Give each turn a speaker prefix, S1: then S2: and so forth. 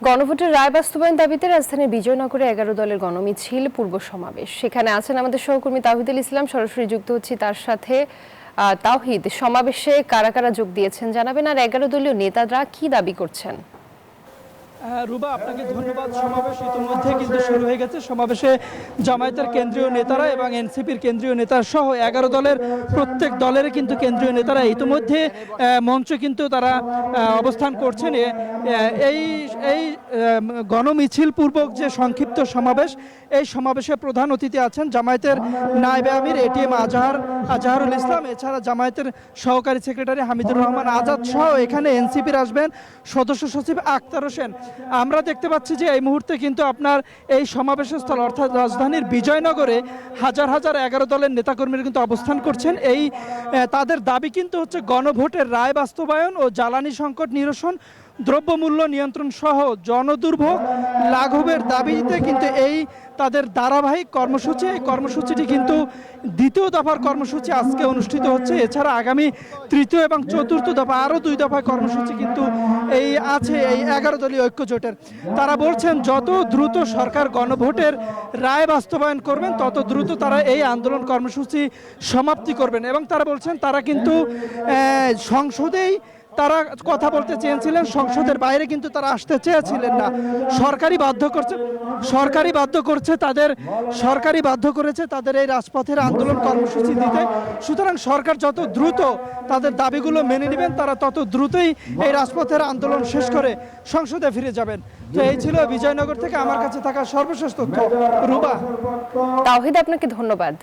S1: গণভোটের রায় বাস্তবায়ন দাবিতে রাজধানীর বিজয়নগরে 11 দলের গণমিছিল পূর্ব সমাবেশ। সেখানে আছেন আমাদের সহকর্মী তাওহিদুল ইসলাম, সরাসরি যুক্ত হচ্ছি তার সাথে। তাওহিদ, সমাবেশে কারা কারা যোগ দিয়েছেন জানাবেন, আর 11 দলীয় নেতারা কি দাবি করছেন?
S2: রুবা, আপনাকে ধন্যবাদ। সমাবেশ ইতিমধ্যে কিন্তু শুরু হয়ে গেছে। সমাবেশে জামায়াতের কেন্দ্রীয় নেতারা এবং এনসিপির কেন্দ্রীয় নেতা সহ 11 দলের প্রত্যেক দলের কিন্তু কেন্দ্রীয় নেতারা ইতিমধ্যে মঞ্চে কিন্তু তারা অবস্থান করছেন। এই এই গণমিছিল পূর্বক যে সংক্ষিপ্ত সমাবেশ, এই সমাবেশে প্রধান অতিথি আছেন জামায়াতের নায়েবে আমির এটিএম আজহারুল ইসলাম, এছাড়া জামায়াতের সহকারী সেক্রেটারি হামিদুর রহমান আজাদ সহ এখানে এনসিপির আসবেন সদস্য সচিব আক্তার হোসেন। আমরা দেখতে পাচ্ছি যে এই মুহূর্তে কিন্তু আপনার এই সমাবেশের স্থল অর্থাৎ রাজধানীর বিজয়নগরে হাজার হাজার 11 দলের নেতাকর্মীরা কিন্তু অবস্থান করছেন। তাদের দাবি কিন্তু হচ্ছে গণভোটের রায় বাস্তবায়ন ও জ্বালানি সংকট নিরসন, দ্রব্যমূল্য নিয়ন্ত্রণ সহ জনদুর্ভোগ লাঘবের দাবিতে কিন্তু তাদের ধারাবাহিক কর্মসূচি। এই কর্মসূচিটি কিন্তু দ্বিতীয় দফার কর্মসূচি আজকে অনুষ্ঠিত হচ্ছে। এছাড়া আগামী তৃতীয় এবং চতুর্থ দফা আরও 2 দফায় কর্মসূচি কিন্তু আছে এই 11 দলীয় ঐক্যজোটের। তারা বলছেন যত দ্রুত সরকার গণভোটের রায় বাস্তবায়ন করবেন তত দ্রুত তারা এই আন্দোলন কর্মসূচি সমাপ্তি করবেন। এবং তারা বলছেন তারা কিন্তু সংসদেই তারা কথা বলতে চেয়েছিলেন, সংসদের বাইরে কিন্তু তারা আসতে চেয়েছিলেন না। সরকারি বাধ্য করেছে তাদের এই রাজপথের আন্দোলন কর্মসূচি দিতে। সুতরাং সরকার যত দ্রুত তাদের দাবিগুলো মেনে নেবেন, তারা তত দ্রুতই এই রাজপথের আন্দোলন শেষ করে সংসদে ফিরে যাবেন। তো এই ছিল বিজয়নগর থেকে আমার কাছে থাকা সর্বশেষ তথ্য। রুবা।
S1: তাওহিদ, আপনাকে ধন্যবাদ।